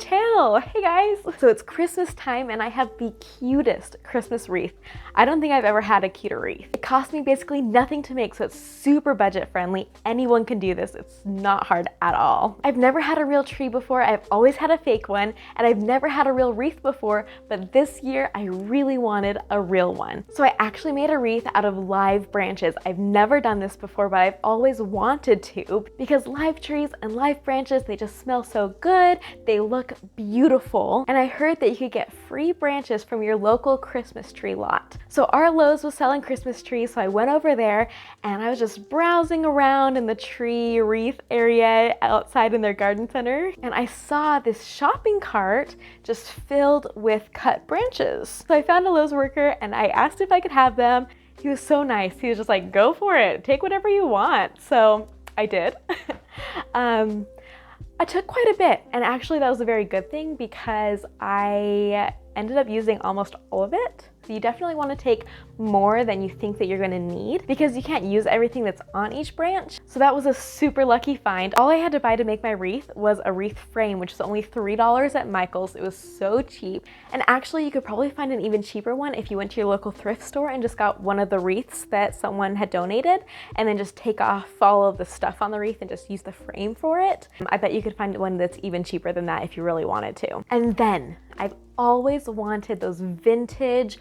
tail! Hey guys! So it's Christmas time and I have the cutest Christmas wreath. I don't think I've ever had a cuter wreath. It cost me basically nothing to make, so it's super budget friendly. Anyone can do this. It's not hard at all. I've never had a real tree before. I've always had a fake one, and I've never had a real wreath before, but this year I really wanted a real one. So I actually made a wreath out of live branches. I've never done this before, but I've always wanted to, because live trees and live branches, they just smell so good. They look beautiful. And I heard that you could get free branches from your local Christmas tree lot. So our Lowe's was selling Christmas trees, so I went over there and I was just browsing around in the tree wreath area outside in their garden center. And I saw this shopping cart just filled with cut branches. So I found a Lowe's worker and I asked if I could have them. He was so nice. He was just like, go for it. Take whatever you want. So I did. I took quite a bit, and actually that was a very good thing because I ended up using almost all of it. So you definitely want to take more than you think that you're going to need because you can't use everything that's on each branch. So that was a super lucky find. All I had to buy to make my wreath was a wreath frame, which is only $3 at Michael's. It was so cheap. And actually you could probably find an even cheaper one if you went to your local thrift store and just got one of the wreaths that someone had donated and then just take off all of the stuff on the wreath and just use the frame for it. I bet you could find one that's even cheaper than that if you really wanted to. And then I've always wanted those vintage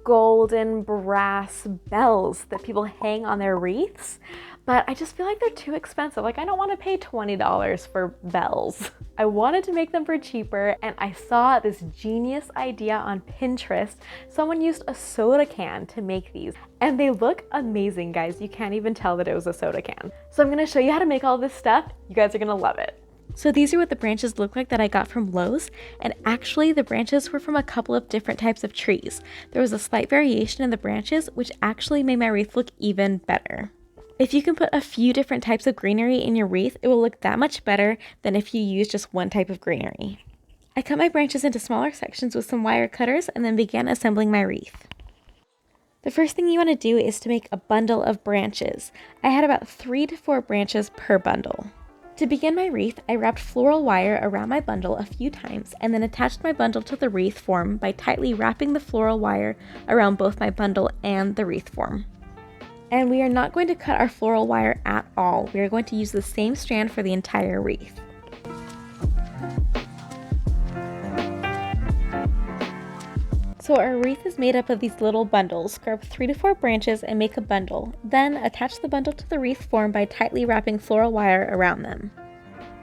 golden brass bells that people hang on their wreaths, but I just feel like they're too expensive. Like, I don't want to pay $20 for bells. I wanted to make them for cheaper, and I saw this genius idea on Pinterest. Someone used a soda can to make these, and they look amazing, guys. You can't even tell that it was a soda can. So I'm going to show you how to make all this stuff. You guys are going to love it. So these are what the branches look like that I got from Lowe's, and actually the branches were from a couple of different types of trees. There was a slight variation in the branches, which actually made my wreath look even better. If you can put a few different types of greenery in your wreath, it will look that much better than if you use just one type of greenery. I cut my branches into smaller sections with some wire cutters and then began assembling my wreath. The first thing you want to do is to make a bundle of branches. I had about 3 to 4 branches per bundle. To begin my wreath, I wrapped floral wire around my bundle a few times and then attached my bundle to the wreath form by tightly wrapping the floral wire around both my bundle and the wreath form. And we are not going to cut our floral wire at all. We are going to use the same strand for the entire wreath. So our wreath is made up of these little bundles. Grab 3 to 4 branches and make a bundle. Then attach the bundle to the wreath form by tightly wrapping floral wire around them.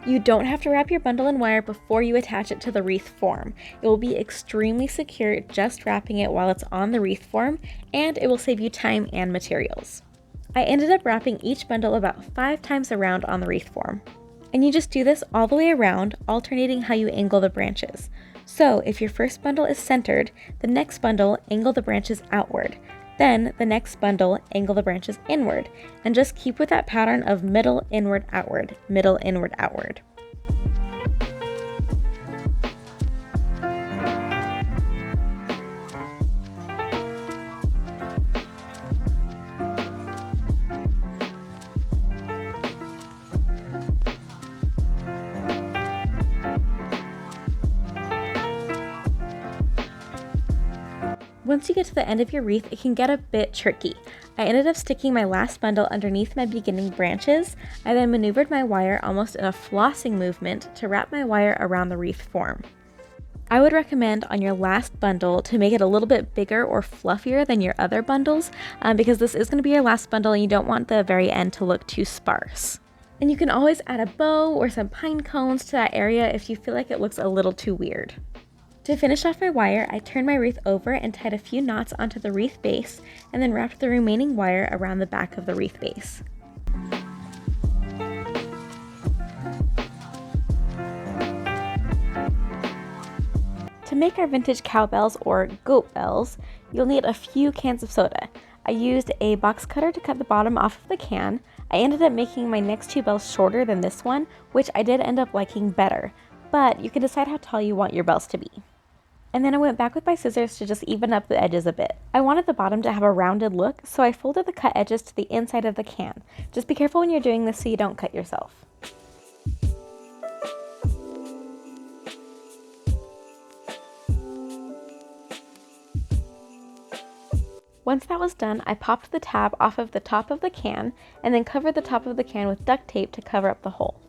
You don't have to wrap your bundle in wire before you attach it to the wreath form. It will be extremely secure just wrapping it while it's on the wreath form, and it will save you time and materials. I ended up wrapping each bundle about 5 times around on the wreath form. And you just do this all the way around, alternating how you angle the branches. So if your first bundle is centered, the next bundle angle the branches outward. Then the next bundle angle the branches inward, and just keep with that pattern of middle, inward, outward, middle, inward, outward. Once you get to the end of your wreath, it can get a bit tricky. I ended up sticking my last bundle underneath my beginning branches. I then maneuvered my wire almost in a flossing movement to wrap my wire around the wreath form. I would recommend on your last bundle to make it a little bit bigger or fluffier than your other bundles because this is going to be your last bundle and you don't want the very end to look too sparse. And you can always add a bow or some pine cones to that area if you feel like it looks a little too weird. To finish off my wire, I turned my wreath over and tied a few knots onto the wreath base and then wrapped the remaining wire around the back of the wreath base. To make our vintage cowbells or goat bells, you'll need a few cans of soda. I used a box cutter to cut the bottom off of the can. I ended up making my next 2 bells shorter than this one, which I did end up liking better, but you can decide how tall you want your bells to be. And then I went back with my scissors to just even up the edges a bit. I wanted the bottom to have a rounded look, so I folded the cut edges to the inside of the can. Just be careful when you're doing this so you don't cut yourself. Once that was done, I popped the tab off of the top of the can and then covered the top of the can with duct tape to cover up the hole.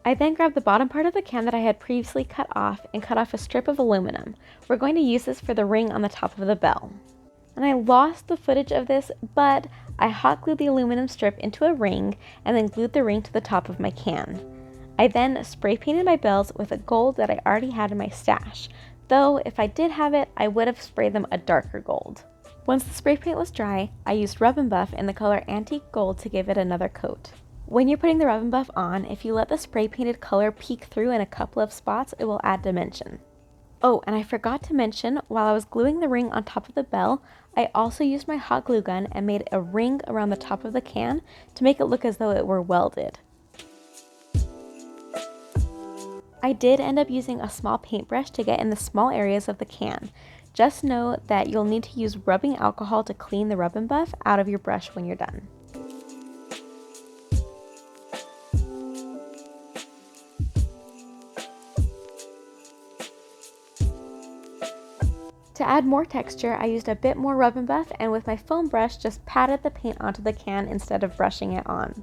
I then grabbed the bottom part of the can that I had previously cut off and cut off a strip of aluminum. We're going to use this for the ring on the top of the bell. And I lost the footage of this, but I hot glued the aluminum strip into a ring and then glued the ring to the top of my can. I then spray painted my bells with a gold that I already had in my stash, though if I did have it, I would have sprayed them a darker gold. Once the spray paint was dry, I used Rub and Buff in the color Antique Gold to give it another coat. When you're putting the Rub and Buff on, if you let the spray painted color peek through in a couple of spots, it will add dimension. Oh, and I forgot to mention, while I was gluing the ring on top of the bell, I also used my hot glue gun and made a ring around the top of the can to make it look as though it were welded. I did end up using a small paintbrush to get in the small areas of the can. Just know that you'll need to use rubbing alcohol to clean the Rub and Buff out of your brush when you're done. To add more texture, I used a bit more Rub and Buff and with my foam brush just patted the paint onto the can instead of brushing it on.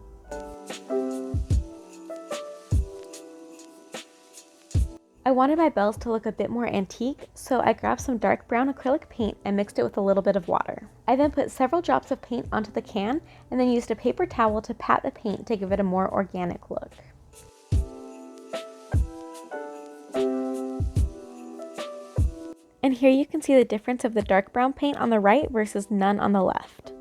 I wanted my bells to look a bit more antique, so I grabbed some dark brown acrylic paint and mixed it with a little bit of water. I then put several drops of paint onto the can and then used a paper towel to pat the paint to give it a more organic look. And here you can see the difference of the dark brown paint on the right versus none on the left.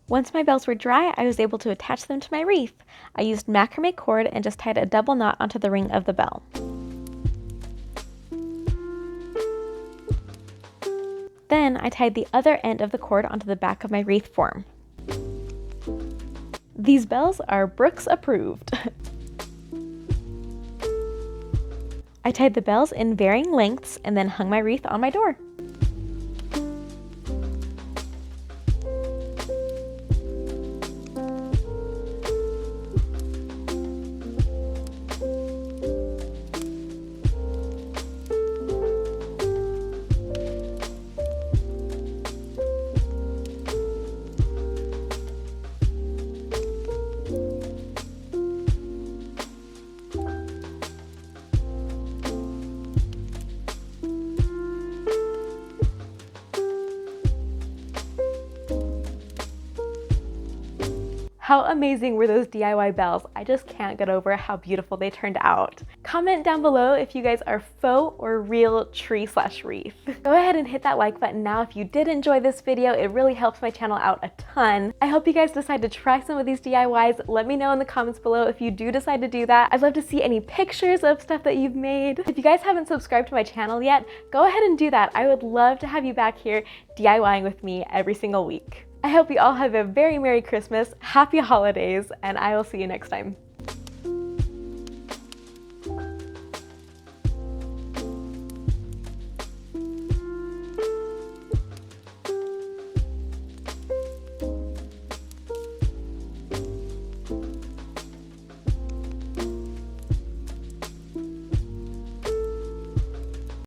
Once my bells were dry, I was able to attach them to my wreath. I used macrame cord and just tied a double knot onto the ring of the bell. Then I tied the other end of the cord onto the back of my wreath form. These bells are Brooks approved. I tied the bells in varying lengths and then hung my wreath on my door. How amazing were those DIY bells? I just can't get over how beautiful they turned out. Comment down below if you guys are faux or real tree/wreath. Go ahead and hit that like button now if you did enjoy this video. It really helps my channel out a ton. I hope you guys decide to try some of these DIYs. Let me know in the comments below if you do decide to do that. I'd love to see any pictures of stuff that you've made. If you guys haven't subscribed to my channel yet, go ahead and do that. I would love to have you back here DIYing with me every single week. I hope you all have a very Merry Christmas, Happy Holidays, and I will see you next time.